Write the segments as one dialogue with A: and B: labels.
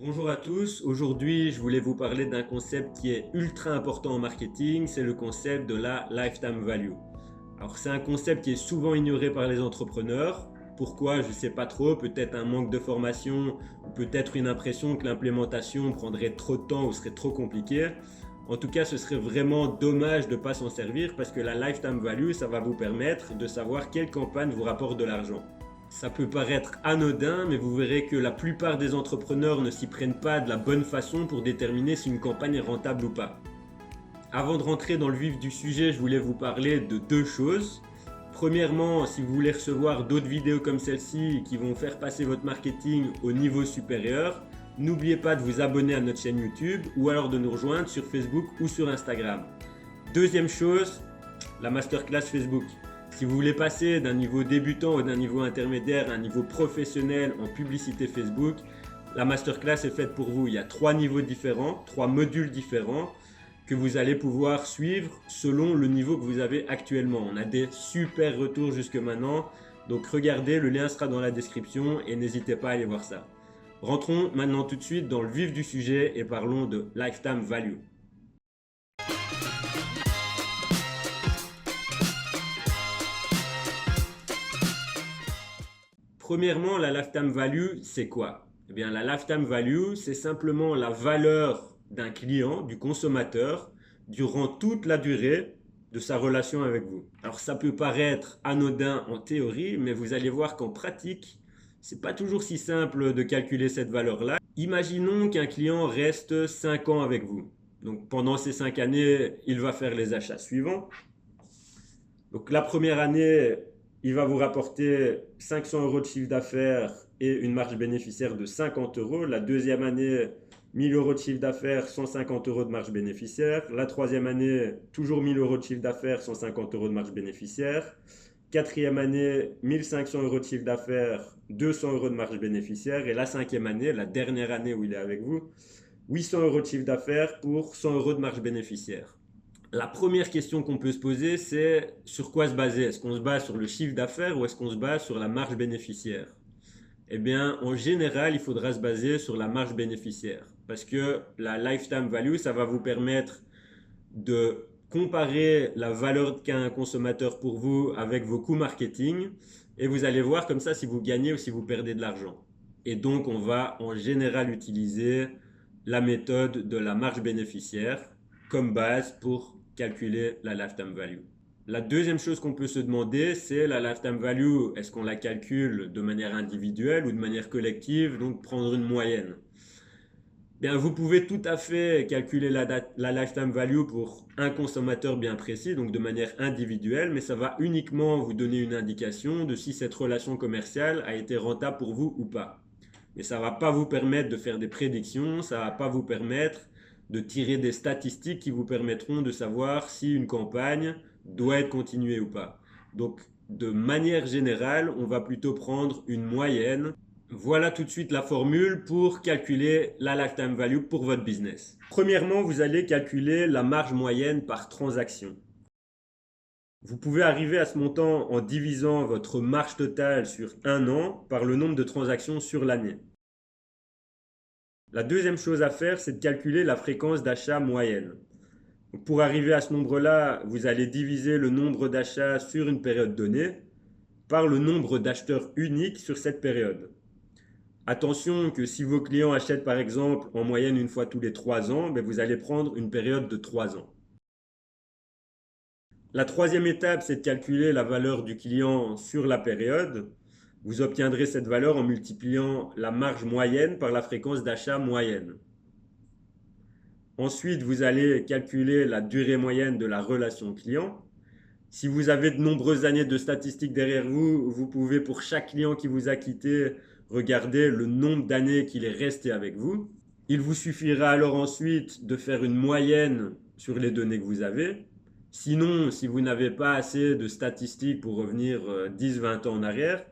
A: Bonjour à tous, aujourd'hui je voulais vous parler d'un concept qui est ultra important en marketing, c'est le concept de la lifetime value. Alors c'est un concept qui est souvent ignoré par les entrepreneurs. Pourquoi? Je ne sais pas trop, peut-être un manque de formation, ou peut-être une impression que l'implémentation prendrait trop de temps ou serait trop compliquée. En tout cas, ce serait vraiment dommage de ne pas s'en servir parce que la lifetime value, ça va vous permettre de savoir quelle campagne vous rapporte de l'argent. Ça peut paraître anodin, mais vous verrez que la plupart des entrepreneurs ne s'y prennent pas de la bonne façon pour déterminer si une campagne est rentable ou pas. Avant de rentrer dans le vif du sujet, je voulais vous parler de deux choses. Premièrement, si vous voulez recevoir d'autres vidéos comme celle-ci qui vont faire passer votre marketing au niveau supérieur, n'oubliez pas de vous abonner à notre chaîne YouTube ou alors de nous rejoindre sur Facebook ou sur Instagram. Deuxième chose, la masterclass Facebook. Si vous voulez passer d'un niveau débutant ou d'un niveau intermédiaire à un niveau professionnel en publicité Facebook, la masterclass est faite pour vous. Il y a 3 niveaux différents, 3 modules différents que vous allez pouvoir suivre selon le niveau que vous avez actuellement. On a des super retours jusque maintenant, donc regardez, le lien sera dans la description et n'hésitez pas à aller voir ça. Rentrons maintenant tout de suite dans le vif du sujet et parlons de lifetime value. Premièrement, la lifetime value, c'est quoi? Eh bien, la lifetime value, c'est simplement la valeur d'un client, du consommateur, durant toute la durée de sa relation avec vous. Alors, ça peut paraître anodin en théorie, mais vous allez voir qu'en pratique, c'est pas toujours si simple de calculer cette valeur-là. Imaginons qu'un client reste 5 ans avec vous. Donc, pendant ces 5 années, il va faire les achats suivants. Donc la première année, il va vous rapporter 500 euros de chiffre d'affaires et une marge bénéficiaire de 50 euros. La deuxième année, 1000 euros de chiffre d'affaires, 150 euros de marge bénéficiaire. La troisième année, toujours 1000 euros de chiffre d'affaires, 150 euros de marge bénéficiaire. Quatrième année, 1500 euros de chiffre d'affaires, 200 euros de marge bénéficiaire. Et la cinquième année, la dernière année où il est avec vous, 800 euros de chiffre d'affaires pour 100 euros de marge bénéficiaire. La première question qu'on peut se poser, c'est sur quoi se baser? Est-ce qu'on se base sur le chiffre d'affaires ou est-ce qu'on se base sur la marge bénéficiaire? Eh bien, en général, il faudra se baser sur la marge bénéficiaire parce que la lifetime value, ça va vous permettre de comparer la valeur qu'a un consommateur pour vous avec vos coûts marketing et vous allez voir comme ça si vous gagnez ou si vous perdez de l'argent. Et donc, on va en général utiliser la méthode de la marge bénéficiaire comme base pour calculer la lifetime value. La deuxième chose qu'on peut se demander, c'est la lifetime value. Est-ce qu'on la calcule de manière individuelle ou de manière collective, donc prendre une moyenne? Bien, vous pouvez tout à fait calculer la lifetime value pour un consommateur bien précis, donc de manière individuelle, mais ça va uniquement vous donner une indication de si cette relation commerciale a été rentable pour vous ou pas. Mais ça ne va pas vous permettre de faire des prédictions, ça ne va pas vous permettre de tirer des statistiques qui vous permettront de savoir si une campagne doit être continuée ou pas. Donc, de manière générale, on va plutôt prendre une moyenne. Voilà tout de suite la formule pour calculer la lifetime value pour votre business. Premièrement, vous allez calculer la marge moyenne par transaction. Vous pouvez arriver à ce montant en divisant votre marge totale sur un an par le nombre de transactions sur l'année. La deuxième chose à faire, c'est de calculer la fréquence d'achat moyenne. Donc, pour arriver à ce nombre-là, vous allez diviser le nombre d'achats sur une période donnée par le nombre d'acheteurs uniques sur cette période. Attention que si vos clients achètent par exemple en moyenne une fois tous les 3 ans, ben vous allez prendre une période de 3 ans. La troisième étape, c'est de calculer la valeur du client sur la période. Vous obtiendrez cette valeur en multipliant la marge moyenne par la fréquence d'achat moyenne. Ensuite, vous allez calculer la durée moyenne de la relation client. Si vous avez de nombreuses années de statistiques derrière vous, vous pouvez pour chaque client qui vous a quitté regarder le nombre d'années qu'il est resté avec vous. Il vous suffira alors ensuite de faire une moyenne sur les données que vous avez. Sinon, si vous n'avez pas assez de statistiques pour revenir 10-20 ans en arrière,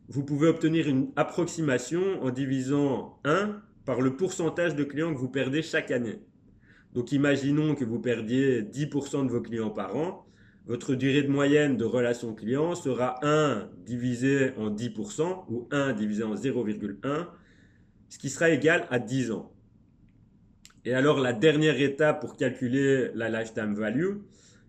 A: vous pouvez obtenir une approximation en divisant 1 par le pourcentage de clients que vous perdez chaque année. Donc imaginons que vous perdiez 10% de vos clients par an. Votre durée de moyenne de relation client sera 1 divisé en 10% ou 1 divisé en 0,1. ce qui sera égal à 10 ans. Et alors la dernière étape pour calculer la lifetime value,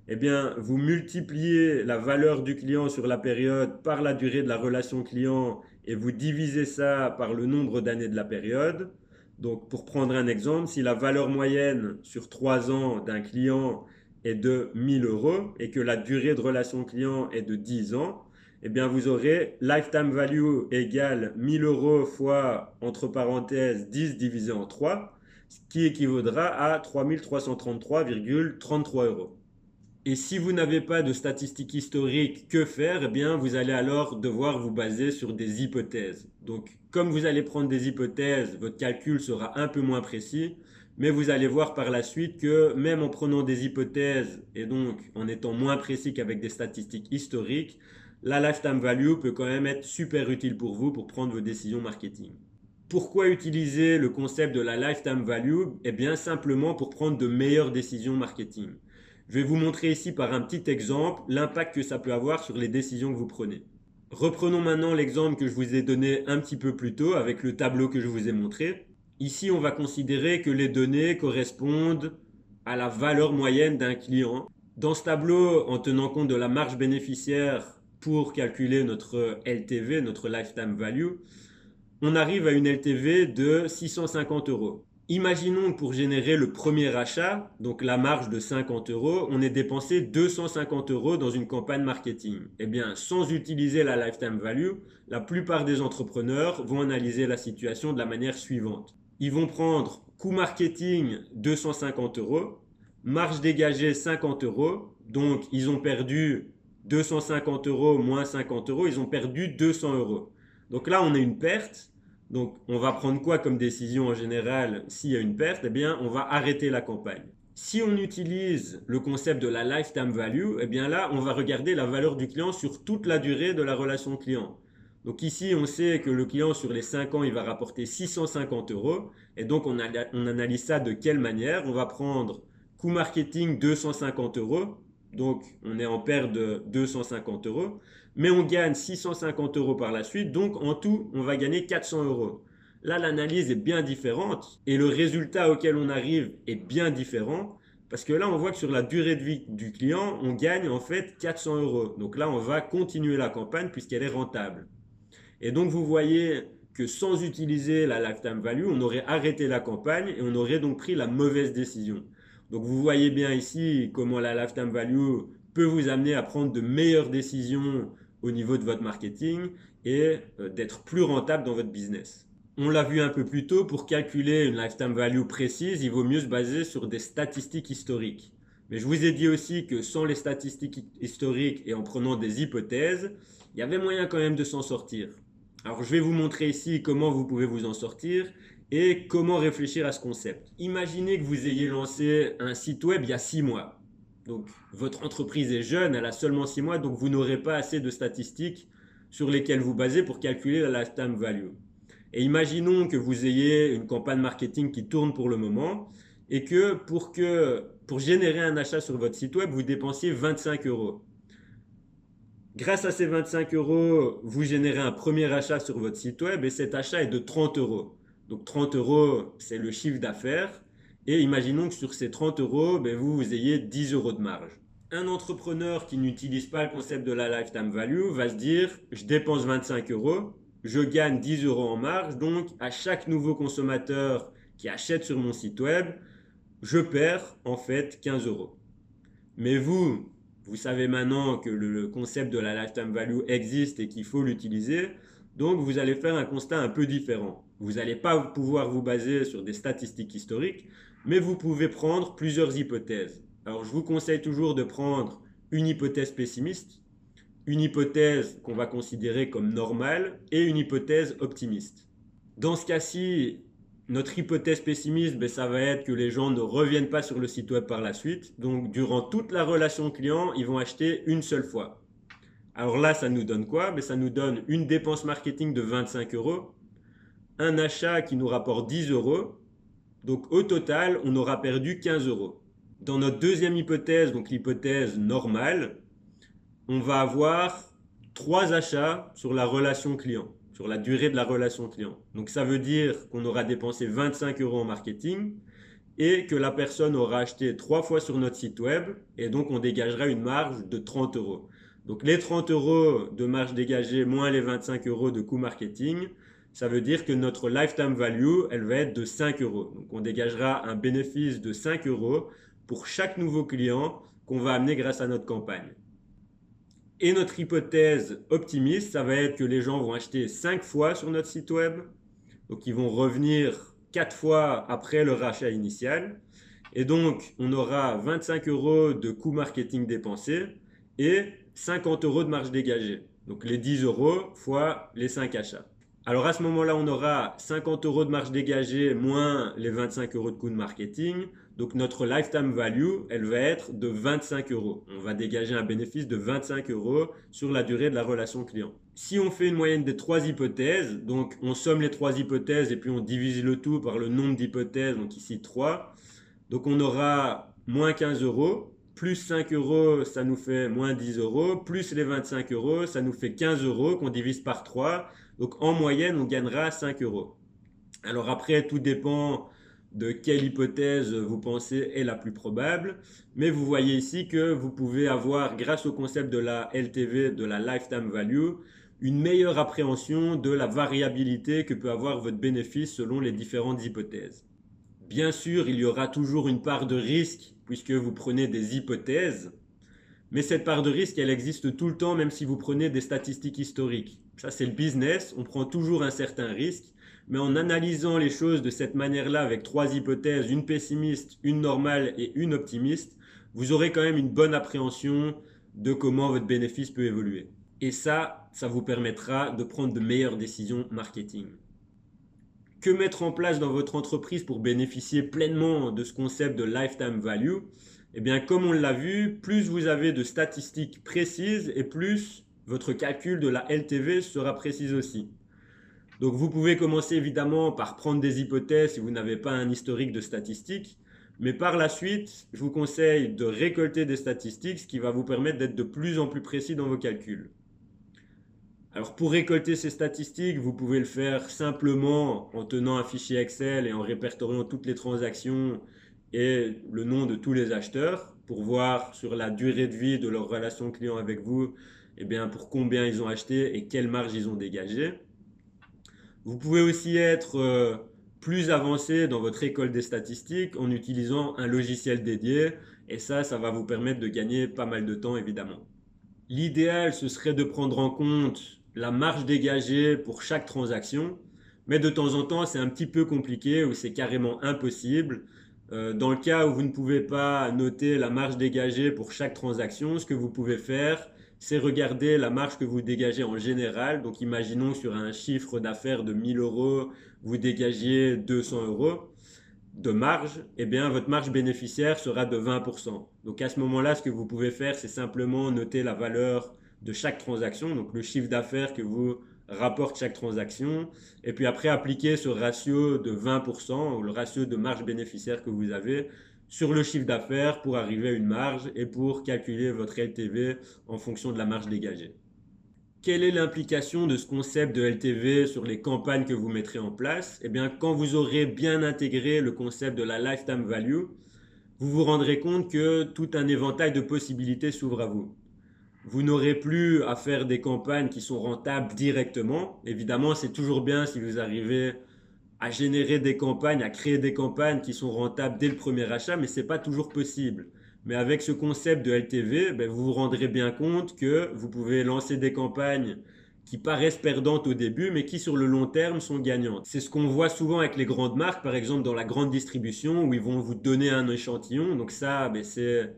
A: eh bien, vous multipliez la valeur du client sur la période par la durée de la relation client et vous divisez ça par le nombre d'années de la période. Donc, pour prendre un exemple, si la valeur moyenne sur 3 ans d'un client est de 1000 euros et que la durée de relation client est de 10 ans, eh bien, vous aurez lifetime value égale 1000 euros fois, entre parenthèses, 10 divisé en 3, ce qui équivaudra à 3333,33 euros. Et si vous n'avez pas de statistiques historiques, que faire? Eh bien, vous allez alors devoir vous baser sur des hypothèses. Donc, comme vous allez prendre des hypothèses, votre calcul sera un peu moins précis, mais vous allez voir par la suite que même en prenant des hypothèses et donc en étant moins précis qu'avec des statistiques historiques, la lifetime value peut quand même être super utile pour vous pour prendre vos décisions marketing. Pourquoi utiliser le concept de la lifetime value? Eh bien, simplement pour prendre de meilleures décisions marketing. Je vais vous montrer ici par un petit exemple l'impact que ça peut avoir sur les décisions que vous prenez. Reprenons maintenant l'exemple que je vous ai donné un petit peu plus tôt avec le tableau que je vous ai montré. Ici, on va considérer que les données correspondent à la valeur moyenne d'un client. Dans ce tableau, en tenant compte de la marge bénéficiaire pour calculer notre LTV, notre lifetime value, on arrive à une LTV de 650 euros. Imaginons que pour générer le premier achat, donc la marge de 50 euros, on ait dépensé 250 euros dans une campagne marketing. Eh bien, sans utiliser la lifetime value, la plupart des entrepreneurs vont analyser la situation de la manière suivante. Ils vont prendre coût marketing 250 euros, marge dégagée 50 euros, donc ils ont perdu 250 euros moins 50 euros, ils ont perdu 200 euros. Donc là, on a une perte. Donc, on va prendre quoi comme décision en général s'il y a une perte? Eh bien, on va arrêter la campagne. Si on utilise le concept de la lifetime value, eh bien là, on va regarder la valeur du client sur toute la durée de la relation client. Donc ici, on sait que le client, sur les 5 ans, il va rapporter 650 euros. Et donc, on analyse ça de quelle manière? On va prendre coût marketing 250 euros. Donc, on est en perte de 250 euros. Mais on gagne 650 euros par la suite. Donc, en tout, on va gagner 400 euros. Là, l'analyse est bien différente et le résultat auquel on arrive est bien différent. Parce que là, on voit que sur la durée de vie du client, on gagne en fait 400 euros. Donc là, on va continuer la campagne puisqu'elle est rentable. Et donc, vous voyez que sans utiliser la lifetime value, on aurait arrêté la campagne et on aurait donc pris la mauvaise décision. Donc, vous voyez bien ici comment la lifetime value peut vous amener à prendre de meilleures décisions au niveau de votre marketing et d'être plus rentable dans votre business. On l'a vu un peu plus tôt, pour calculer une lifetime value précise, il vaut mieux se baser sur des statistiques historiques. Mais je vous ai dit aussi que sans les statistiques historiques et en prenant des hypothèses, il y avait moyen quand même de s'en sortir. Alors je vais vous montrer ici comment vous pouvez vous en sortir et comment réfléchir à ce concept. Imaginez que vous ayez lancé un site web il y a 6 mois. Donc votre entreprise est jeune, elle a seulement 6 mois, donc vous n'aurez pas assez de statistiques sur lesquelles vous basez pour calculer la lifetime value. Et imaginons que vous ayez une campagne marketing qui tourne pour le moment et que pour générer un achat sur votre site web, vous dépensiez 25 euros. Grâce à ces 25 euros, vous générez un premier achat sur votre site web et cet achat est de 30 euros. Donc 30 euros, c'est le chiffre d'affaires. Et imaginons que sur ces 30 euros, vous ayez 10 euros de marge. Un entrepreneur qui n'utilise pas le concept de la lifetime value va se dire, je dépense 25 euros, je gagne 10 euros en marge, donc à chaque nouveau consommateur qui achète sur mon site web, je perds en fait 15 euros. Mais vous savez maintenant que le concept de la lifetime value existe et qu'il faut l'utiliser, donc vous allez faire un constat un peu différent. Vous n'allez pas pouvoir vous baser sur des statistiques historiques, mais vous pouvez prendre plusieurs hypothèses. Alors je vous conseille toujours de prendre une hypothèse pessimiste, une hypothèse qu'on va considérer comme normale et une hypothèse optimiste. Dans ce cas-ci, notre hypothèse pessimiste, ça va être que les gens ne reviennent pas sur le site web par la suite. Donc, durant toute la relation client, ils vont acheter une seule fois. Alors là, ça nous donne quoi? Ça nous donne une dépense marketing de 25 euros, un achat qui nous rapporte 10 euros. Donc, au total, on aura perdu 15 euros. Dans notre deuxième hypothèse, donc l'hypothèse normale, on va avoir 3 achats sur la relation client. sur la durée de la relation client. Donc ça veut dire qu'on aura dépensé 25 euros en marketing et que la personne aura acheté 3 fois sur notre site web et donc on dégagera une marge de 30 euros. Donc les 30 euros de marge dégagée moins les 25 euros de coût marketing, ça veut dire que notre lifetime value, elle va être de 5 euros. Donc on dégagera un bénéfice de 5 euros pour chaque nouveau client qu'on va amener grâce à notre campagne. Et notre hypothèse optimiste, ça va être que les gens vont acheter 5 fois sur notre site web. Donc ils vont revenir 4 fois après leur achat initial. Et donc on aura 25 euros de coût marketing dépensé et 50 euros de marge dégagée. Donc les 10 euros fois les 5 achats. Alors à ce moment-là, on aura 50 euros de marge dégagée moins les 25 euros de coût de marketing. Donc notre lifetime value, elle va être de 25 euros. On va dégager un bénéfice de 25 euros sur la durée de la relation client. Si on fait une moyenne des 3 hypothèses, donc on somme les 3 hypothèses et puis on divise le tout par le nombre d'hypothèses, donc ici 3. Donc on aura moins 15 euros, plus 5 euros, ça nous fait moins 10 euros, plus les 25 euros, ça nous fait 15 euros qu'on divise par 3. Donc en moyenne, on gagnera 5 euros. Alors après, tout dépend de quelle hypothèse vous pensez est la plus probable. Mais vous voyez ici que vous pouvez avoir, grâce au concept de la LTV, de la Lifetime Value, une meilleure appréhension de la variabilité que peut avoir votre bénéfice selon les différentes hypothèses. Bien sûr, il y aura toujours une part de risque puisque vous prenez des hypothèses. Mais cette part de risque, elle existe tout le temps, même si vous prenez des statistiques historiques. Ça, c'est le business, on prend toujours un certain risque, mais en analysant les choses de cette manière-là, avec 3 hypothèses, une pessimiste, une normale et une optimiste, vous aurez quand même une bonne appréhension de comment votre bénéfice peut évoluer. Et ça vous permettra de prendre de meilleures décisions marketing. Que mettre en place dans votre entreprise pour bénéficier pleinement de ce concept de lifetime value? Eh bien, comme on l'a vu, plus vous avez de statistiques précises et plus votre calcul de la LTV sera précis aussi. Donc, vous pouvez commencer évidemment par prendre des hypothèses si vous n'avez pas un historique de statistiques. Mais par la suite, je vous conseille de récolter des statistiques, ce qui va vous permettre d'être de plus en plus précis dans vos calculs. Alors pour récolter ces statistiques, vous pouvez le faire simplement en tenant un fichier Excel et en répertoriant toutes les transactions et le nom de tous les acheteurs pour voir sur la durée de vie de leur relation client avec vous, eh bien pour combien ils ont acheté et quelle marge ils ont dégagé. Vous pouvez aussi être plus avancé dans votre école des statistiques en utilisant un logiciel dédié et ça va vous permettre de gagner pas mal de temps évidemment. L'idéal, ce serait de prendre en compte la marge dégagée pour chaque transaction, mais de temps en temps, c'est un petit peu compliqué ou c'est carrément impossible. Dans le cas où vous ne pouvez pas noter la marge dégagée pour chaque transaction, ce que vous pouvez faire, c'est regarder la marge que vous dégagez en général. Donc imaginons que sur un chiffre d'affaires de 1000 euros, vous dégagiez 200 euros de marge, eh bien votre marge bénéficiaire sera de 20%. Donc à ce moment-là, ce que vous pouvez faire, c'est simplement noter la valeur de chaque transaction, donc le chiffre d'affaires que vous rapporte chaque transaction, et puis après appliquer ce ratio de 20%, ou le ratio de marge bénéficiaire que vous avez sur le chiffre d'affaires pour arriver à une marge et pour calculer votre LTV en fonction de la marge dégagée. Quelle est l'implication de ce concept de LTV sur les campagnes que vous mettrez en place? Eh bien, quand vous aurez bien intégré le concept de la lifetime value, vous vous rendrez compte que tout un éventail de possibilités s'ouvre à vous. Vous n'aurez plus à faire des campagnes qui sont rentables directement. Évidemment, c'est toujours bien si vous arrivez à générer des campagnes, à créer des campagnes qui sont rentables dès le premier achat, mais ce n'est pas toujours possible. Mais avec ce concept de LTV, vous vous rendrez bien compte que vous pouvez lancer des campagnes qui paraissent perdantes au début, mais qui sur le long terme sont gagnantes. C'est ce qu'on voit souvent avec les grandes marques, par exemple dans la grande distribution, où ils vont vous donner un échantillon. Donc ça, c'est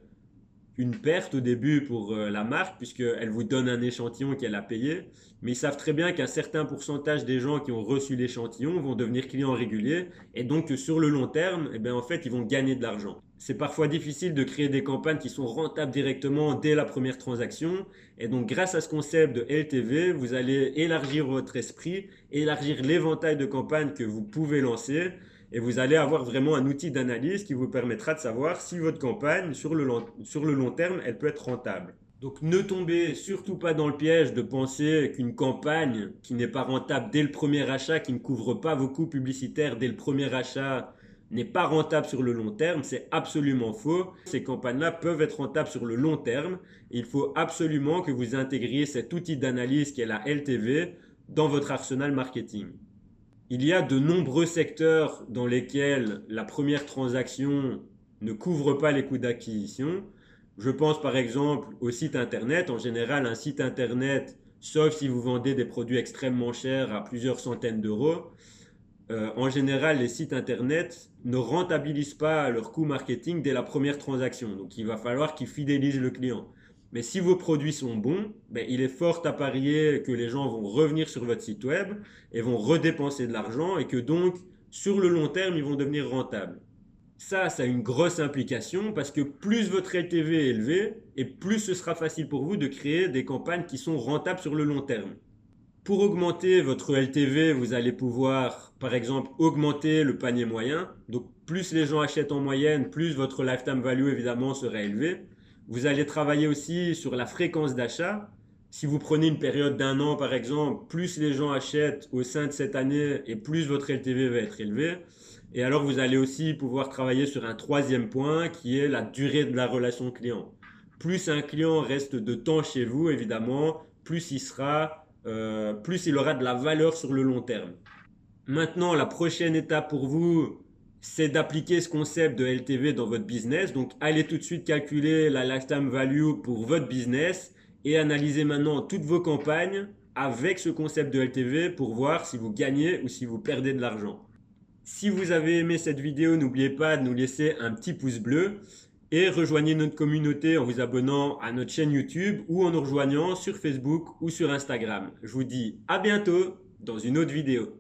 A: une perte au début pour la marque, puisqu'elle vous donne un échantillon qu'elle a payé. Mais ils savent très bien qu'un certain pourcentage des gens qui ont reçu l'échantillon vont devenir clients réguliers, et donc que sur le long terme, en fait, ils vont gagner de l'argent. C'est parfois difficile de créer des campagnes qui sont rentables directement dès la première transaction. Et donc, grâce à ce concept de LTV, vous allez élargir votre esprit, élargir l'éventail de campagnes que vous pouvez lancer. Et vous allez avoir vraiment un outil d'analyse qui vous permettra de savoir si votre campagne, sur le long terme, elle peut être rentable. Donc ne tombez surtout pas dans le piège de penser qu'une campagne qui n'est pas rentable dès le premier achat, qui ne couvre pas vos coûts publicitaires dès le premier achat, n'est pas rentable sur le long terme. C'est absolument faux. Ces campagnes-là peuvent être rentables sur le long terme. Il faut absolument que vous intégriez cet outil d'analyse qui est la LTV dans votre arsenal marketing. Il y a de nombreux secteurs dans lesquels la première transaction ne couvre pas les coûts d'acquisition. Je pense par exemple au site internet. En général, un site internet, sauf si vous vendez des produits extrêmement chers à plusieurs centaines d'euros, en général, les sites internet ne rentabilisent pas leur coût marketing dès la première transaction. Donc, il va falloir qu'ils fidélisent le client. Mais si vos produits sont bons, ben, il est fort à parier que les gens vont revenir sur votre site web et vont redépenser de l'argent et que donc, sur le long terme, ils vont devenir rentables. Ça a une grosse implication parce que plus votre LTV est élevé et plus ce sera facile pour vous de créer des campagnes qui sont rentables sur le long terme. Pour augmenter votre LTV, vous allez pouvoir, par exemple, augmenter le panier moyen. Donc, plus les gens achètent en moyenne, plus votre lifetime value, évidemment, sera élevé. Vous allez travailler aussi sur la fréquence d'achat. Si vous prenez une période d'un an, par exemple, plus les gens achètent au sein de cette année et plus votre LTV va être élevé. Et alors, vous allez aussi pouvoir travailler sur un troisième point qui est la durée de la relation client. Plus un client reste de temps chez vous, évidemment, plus il aura de la valeur sur le long terme. Maintenant, la prochaine étape pour vous, c'est d'appliquer ce concept de LTV dans votre business. Donc, allez tout de suite calculer la lifetime value pour votre business et analysez maintenant toutes vos campagnes avec ce concept de LTV pour voir si vous gagnez ou si vous perdez de l'argent. Si vous avez aimé cette vidéo, n'oubliez pas de nous laisser un petit pouce bleu et rejoignez notre communauté en vous abonnant à notre chaîne YouTube ou en nous rejoignant sur Facebook ou sur Instagram. Je vous dis à bientôt dans une autre vidéo.